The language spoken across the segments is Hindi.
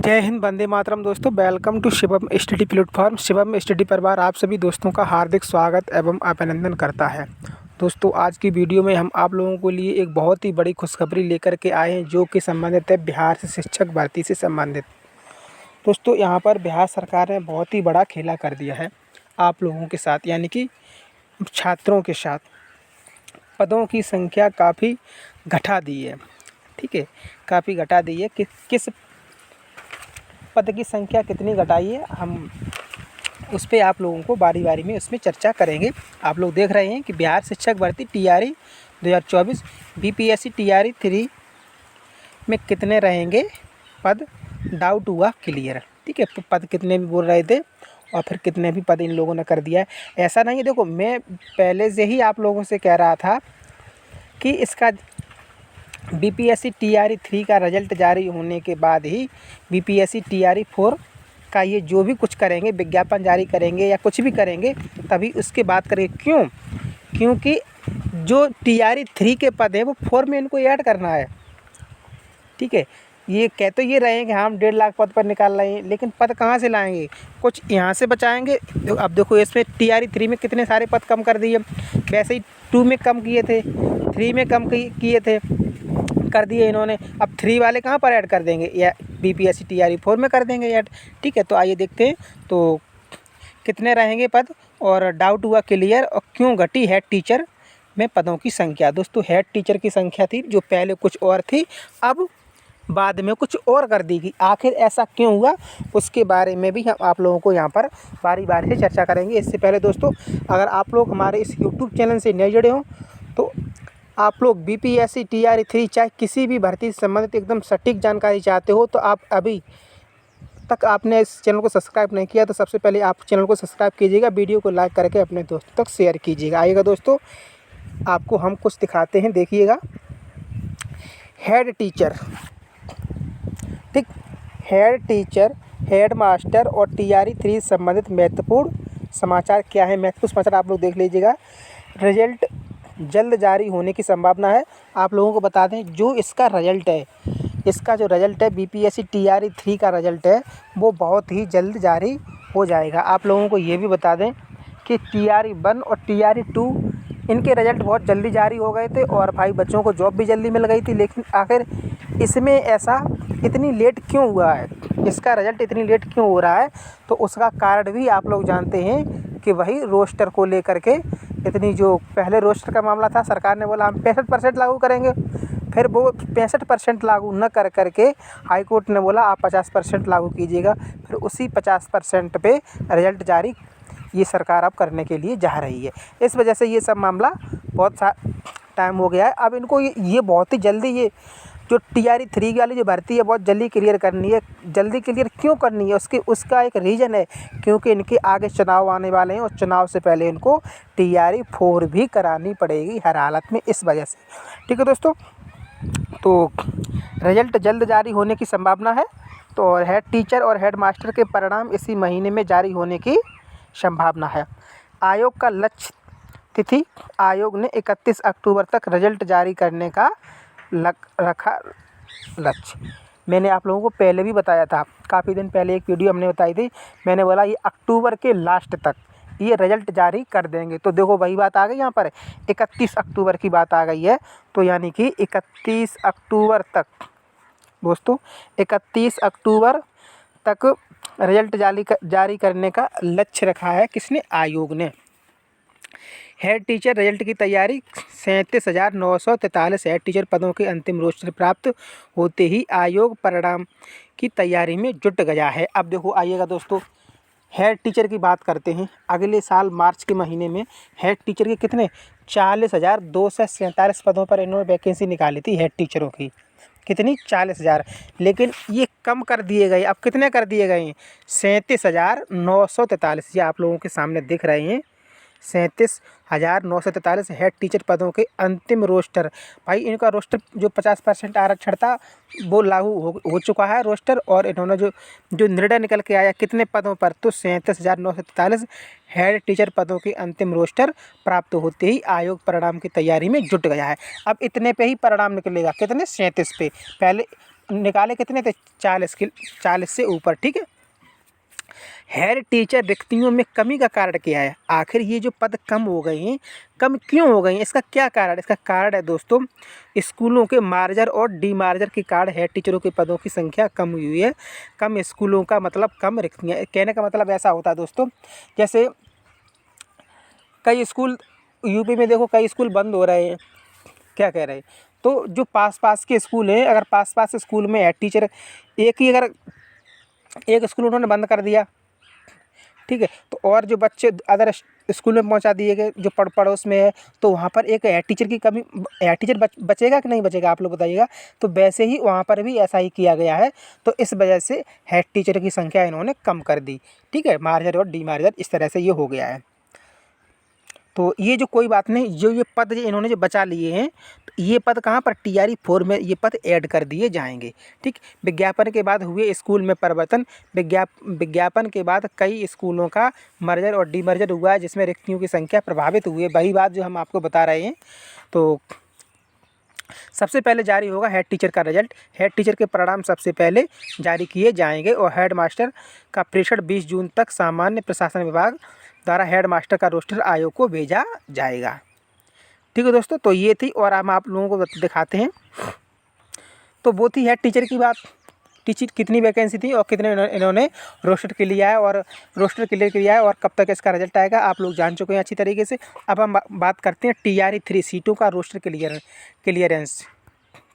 जय हिंद, वंदे मातरम। दोस्तों, welcome to Shivam study platform. Shivam study परिवार आप सभी दोस्तों का हार्दिक स्वागत एवं अभिनंदन करता है। दोस्तों, आज की वीडियो में हम आप लोगों के लिए एक बहुत ही बड़ी खुशखबरी लेकर के आए हैं, जो कि संबंधित है बिहार से शिक्षक भर्ती से संबंधित। दोस्तों, यहाँ पर बिहार सरकार ने बहुत ही बड़ा खेला कर दिया है आप लोगों के साथ, यानी कि छात्रों के साथ। पदों की संख्या काफ़ी घटा दी है। ठीक है, काफ़ी घटा दी है। किस पद की संख्या कितनी घटाई है, हम उस पर आप लोगों को बारी बारी में उसमें चर्चा करेंगे। आप लोग देख रहे हैं कि बिहार शिक्षक भर्ती टीआरई 2024 बीपीएससी टीआरई 3 में कितने रहेंगे पद, डाउट हुआ क्लियर। ठीक है, पद कितने भी बोल रहे थे और फिर कितने भी पद इन लोगों ने कर दिया है। ऐसा नहीं है, देखो मैं पहले से ही आप लोगों से कह रहा था कि इसका बीपीएससी टीआरई 3 का रिजल्ट जारी होने के बाद ही बीपीएससी टीआरई 4 का ये जो भी कुछ करेंगे, विज्ञापन जारी करेंगे या कुछ भी करेंगे, तभी उसके बात करेंगे। क्यों? क्योंकि जो टीआरई 3 के पद हैं वो 4 में इनको ऐड करना है। ठीक है, ये कह तो ये रहे हैं कि हम 1.5 लाख पद पर निकाल रहे हैं, लेकिन पद कहाँ से लाएंगे? कुछ यहाँ से बचाएंगे। अब देखो, इसमें टीआरई 3 में कितने सारे पद कम कर दिए। वैसे ही 2 में कम किए थे, 3 में कम किए थे, कर दिए इन्होंने। अब 3 वाले कहाँ पर ऐड कर देंगे? या बीपीएससी टीआरई 4 में कर देंगे ऐड। ठीक है, तो आइए देखते हैं तो कितने रहेंगे पद और डाउट हुआ क्लियर और क्यों घटी हेड टीचर में पदों की संख्या। दोस्तों, हेड टीचर की संख्या थी जो पहले कुछ और थी, अब बाद में कुछ और कर दी गई। आखिर ऐसा क्यों हुआ, उसके बारे में भी हम आप लोगों को यहाँ पर बारी बारी से चर्चा करेंगे। इससे पहले दोस्तों, अगर आप लोग हमारे इस यूट्यूब चैनल से नए जुड़े हों तो आप लोग बीपीएससी टीआरई 3 चाहे किसी भी भर्ती से संबंधित एकदम सटीक जानकारी चाहते हो तो आप अभी तक आपने इस चैनल को सब्सक्राइब नहीं किया तो सबसे पहले आप चैनल को सब्सक्राइब कीजिएगा, वीडियो को लाइक करके अपने दोस्तों तक शेयर कीजिएगा। आइएगा दोस्तों, आपको हम कुछ दिखाते हैं, देखिएगा। हेड टीचर, ठीक, हेड टीचर, हेड मास्टर और टीआरई 3 से संबंधित महत्वपूर्ण समाचार क्या है? महत्वपूर्ण समाचार आप लोग देख लीजिएगा। रिजल्ट जल्द जारी होने की संभावना है। आप लोगों को बता दें, जो इसका रिजल्ट है, इसका जो रिजल्ट है बीपीएससी टीआरई 3 का रिजल्ट है, वो बहुत ही जल्द जारी हो जाएगा। आप लोगों को ये भी बता दें कि टीआरई 1 और टीआरई 2 इनके रिजल्ट बहुत जल्दी जारी हो गए थे और भाई बच्चों को जॉब भी जल्दी मिल गई थी। लेकिन आखिर इसमें ऐसा इतनी लेट क्यों हुआ है, इसका रिजल्ट इतनी लेट क्यों हो रहा है? तो उसका कारण भी आप लोग जानते हैं कि वही रोस्टर को लेकर के इतनी, जो पहले रोस्टर का मामला था, सरकार ने बोला हम 65% लागू करेंगे, फिर वो 65% लागू न कर करके हाई कोर्ट ने बोला आप 50% लागू कीजिएगा। फिर उसी 50% पे रिजल्ट जारी ये सरकार अब करने के लिए जा रही है। इस वजह से ये सब मामला बहुत सा टाइम हो गया है। अब इनको ये बहुत ही जल्दी, ये जो टीआरई 3 वाली जो भर्ती है बहुत जल्दी क्लियर करनी है। जल्दी क्लियर क्यों करनी है, उसका एक रीज़न है, क्योंकि इनके आगे चुनाव आने वाले हैं और चुनाव से पहले इनको टीआरई 4 भी करानी पड़ेगी हर हालत में, इस वजह से। ठीक है दोस्तों, तो रिजल्ट जल्द जारी होने की संभावना है। तो हेड टीचर और हेड मास्टर के परिणाम इसी महीने में जारी होने की संभावना है। आयोग का लक्ष्य तिथि, आयोग ने 31 अक्टूबर तक रिजल्ट जारी करने का रखा लक्ष्य। मैंने आप लोगों को पहले भी बताया था, काफ़ी दिन पहले एक वीडियो हमने बताई थी, मैंने बोला ये अक्टूबर के लास्ट तक ये रिजल्ट जारी कर देंगे। तो देखो वही बात आ गई, यहाँ पर 31 अक्टूबर की बात आ गई है। तो यानी कि 31 अक्टूबर तक दोस्तों, 31 अक्टूबर तक रिजल्ट जारी करने का लक्ष्य रखा है किसने? आयोग ने। हेड टीचर रिजल्ट की तैयारी, 37,943 हेड टीचर पदों के अंतिम रोस्टर प्राप्त होते ही आयोग परिणाम की तैयारी में जुट गया है। अब देखो, आइएगा दोस्तों, हेड टीचर की बात करते हैं। अगले साल मार्च के महीने में हेड टीचर के कितने 40,247 पदों पर इन्होंने वैकेंसी निकाली थी हेड टीचरों की। कितनी? 40,000। लेकिन ये कम कर दिए गए। अब कितने कर दिए गए हैं? 37,943। ये आप लोगों के सामने दिख रहे हैं, 37,943 हेड टीचर पदों के अंतिम रोस्टर। भाई इनका रोस्टर जो 50% आरक्षण था वो लागू हो चुका है रोस्टर, और इन्होंने जो निर्णय निकल के आया कितने पदों पर, तो 37,943 हेड टीचर पदों के अंतिम रोस्टर प्राप्त होते ही आयोग परिणाम की तैयारी में जुट गया है। अब इतने पे ही परिणाम निकलेगा, कितने? 37 पे। पहले निकाले कितने थे, 40 से ऊपर। ठीक है। हेड टीचर रिक्तियों में कमी का कारण क्या है? आखिर ये जो पद कम हो गए हैं, कम क्यों हो गई हैं, इसका क्या कारण? इसका कारण है दोस्तों, स्कूलों के मार्जर और डीमार्जर के कारण हेड टीचरों के पदों की संख्या कम हुई है। कम स्कूलों का मतलब कम रिक्तियाँ। कहने का मतलब ऐसा होता है दोस्तों, जैसे कई स्कूल यूपी में देखो, कई स्कूल बंद हो रहे हैं। क्या कह रहे हैं? तो जो पास पास के स्कूल हैं, अगर पास पास के स्कूल में हेड टीचर अगर एक स्कूल उन्होंने बंद कर दिया, ठीक है, तो और जो बच्चे अदर स्कूल में पहुंचा दिए गए जो पड़ोस में है, तो वहाँ पर एक हेड टीचर की कमी, हेड टीचर बचेगा कि नहीं बचेगा, आप लोग बताइएगा। तो वैसे ही वहाँ पर भी ऐसा ही किया गया है। तो इस वजह से हेड टीचर की संख्या इन्होंने कम कर दी। ठीक है, मार्जर और डीमार्जर इस तरह से ये हो गया है। तो ये जो कोई बात नहीं, जो ये पद इन्होंने जो बचा लिए हैं, तो ये पद कहाँ पर TRE 4 में ये पद ऐड कर दिए जाएंगे। ठीक। विज्ञापन के बाद हुए स्कूल में परिवर्तन। विज्ञापन के बाद कई स्कूलों का मर्जर और डीमर्जर हुआ है, जिसमें रिक्तियों की संख्या प्रभावित हुई है। वही बात जो हम आपको बता रहे हैं। तो सबसे पहले जारी होगा हेड टीचर का रिजल्ट। हेड टीचर के परिणाम सबसे पहले जारी किए जाएंगे और हेड मास्टर का प्रेषण 20 जून तक सामान्य प्रशासन विभाग द्वारा हेड मास्टर का रोस्टर आयोग को भेजा जाएगा। ठीक है दोस्तों, तो ये थी, और हम आप लोगों को दिखाते हैं। तो वो थी हेड टीचर की बात, टीचर कितनी वैकेंसी थी और कितने इन्होंने रोस्टर के लिया है और रोस्टर क्लियर किया है और कब तक इसका रिजल्ट आएगा, आप लोग जान चुके हैं अच्छी तरीके से। अब हम बात करते हैं TRE 3 सीटों का रोस्टर क्लियरेंस।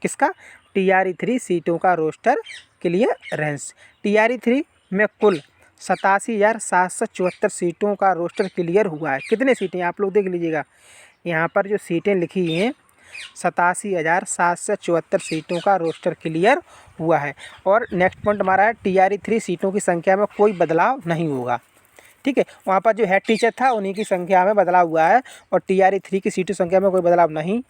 किसका? TRE 3 सीटों का रोस्टर क्लियरेंस। TRE 3 में कुल 87,774 सीटों का रोस्टर क्लियर हुआ है। कितने सीटें आप लोग देख लीजिएगा, यहाँ पर जो सीटें लिखी हैं 87,774 सीटों का रोस्टर क्लियर हुआ है। और नेक्स्ट पॉइंट हमारा है TRE 3 सीटों की संख्या में कोई बदलाव नहीं होगा। ठीक है, वहाँ पर जो हेड टीचर था उन्हीं की संख्या में बदलाव हुआ है और TRE 3 की सीटों संख्या में कोई बदलाव नहीं।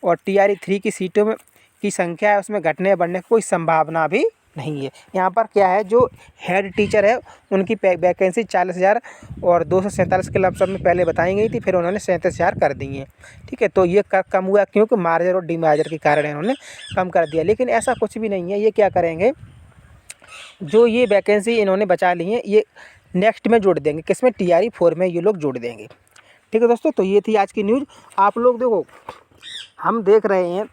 और TRE 3 की सीटों में की संख्या है उसमें घटने बढ़ने की कोई संभावना भी नहीं है। यहाँ पर क्या है, जो हेड टीचर है उनकी वैकेंसी 40,000 और 247 के लमसम में पहले बताई गई थी, फिर उन्होंने 37,000 कर दी हैं। ठीक है, तो ये कम हुआ क्योंकि मार्जर और डीमार्जर के कारण इन्होंने कम कर दिया। लेकिन ऐसा कुछ भी नहीं है, ये क्या करेंगे, जो ये वैकेंसी इन्होंने बचा ली है ये नेक्स्ट में जोड़ देंगे। किसमें? TRE 4 में ये लोग जोड़ देंगे। ठीक है दोस्तों, तो ये थी आज की न्यूज़। आप लोग देखो, हम देख रहे हैं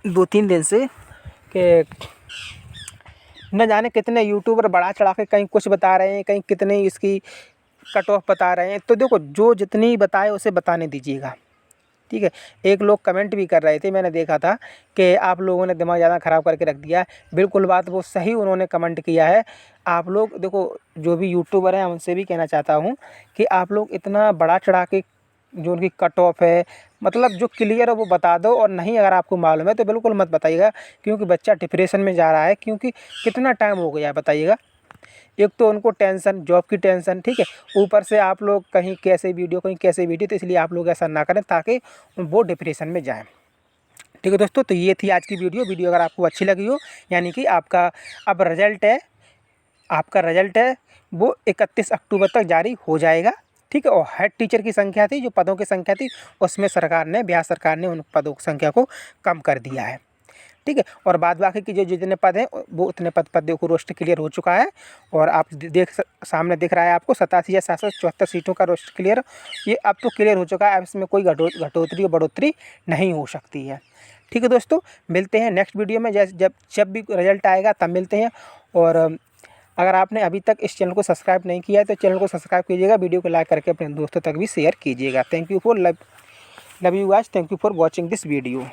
2-3 दिन से कि न जाने कितने यूट्यूबर बढ़ा चढ़ा के कहीं कुछ बता रहे हैं, कहीं कितने इसकी कट ऑफ बता रहे हैं। तो देखो, जो जितनी बताए उसे बताने दीजिएगा। ठीक है, एक लोग कमेंट भी कर रहे थे, मैंने देखा था कि आप लोगों ने दिमाग ज़्यादा ख़राब करके रख दिया है। बिल्कुल बात वो सही उन्होंने कमेंट किया है। आप लोग देखो, जो भी यूट्यूबर हैं उनसे भी कहना चाहता हूँ कि आप लोग इतना बढ़ा चढ़ा के जो उनकी कट ऑफ है, मतलब जो क्लियर है वो बता दो, और नहीं अगर आपको मालूम है तो बिल्कुल मत बताइएगा, क्योंकि बच्चा डिप्रेशन में जा रहा है। क्योंकि कितना टाइम हो गया है बताइएगा, एक तो उनको टेंशन, जॉब की टेंशन, ठीक है, ऊपर से आप लोग कहीं कैसे वीडियो, तो इसलिए आप लोग ऐसा ना करें ताकि वो डिप्रेशन में जाएं। ठीक है दोस्तों, तो ये थी आज की वीडियो अगर आपको अच्छी लगी हो, यानी कि आपका अब रिजल्ट है, आपका रिजल्ट है वो 31 अक्टूबर तक जारी हो जाएगा। ठीक है, और हेड टीचर की संख्या थी, जो पदों की संख्या थी, उसमें बिहार सरकार ने उन पदों की संख्या को कम कर दिया है। ठीक है, और बाद बाकी की जो जितने पद हैं वो उतने पदों को रोस्टर क्लियर हो चुका है। और आप सामने दिख रहा है आपको 87,774 सीटों का रोस्टर क्लियर, ये अब तो क्लियर हो चुका है। अब इसमें कोई घटोतरी और बढ़ोतरी नहीं हो सकती है। ठीक है दोस्तों, मिलते हैं नेक्स्ट वीडियो में, जब भी रिजल्ट आएगा तब मिलते हैं। और अगर आपने अभी तक इस चैनल को सब्सक्राइब नहीं किया है तो चैनल को सब्सक्राइब कीजिएगा, वीडियो को लाइक करके अपने दोस्तों तक भी शेयर कीजिएगा। Thank you for love you guys, thank you for watching this video.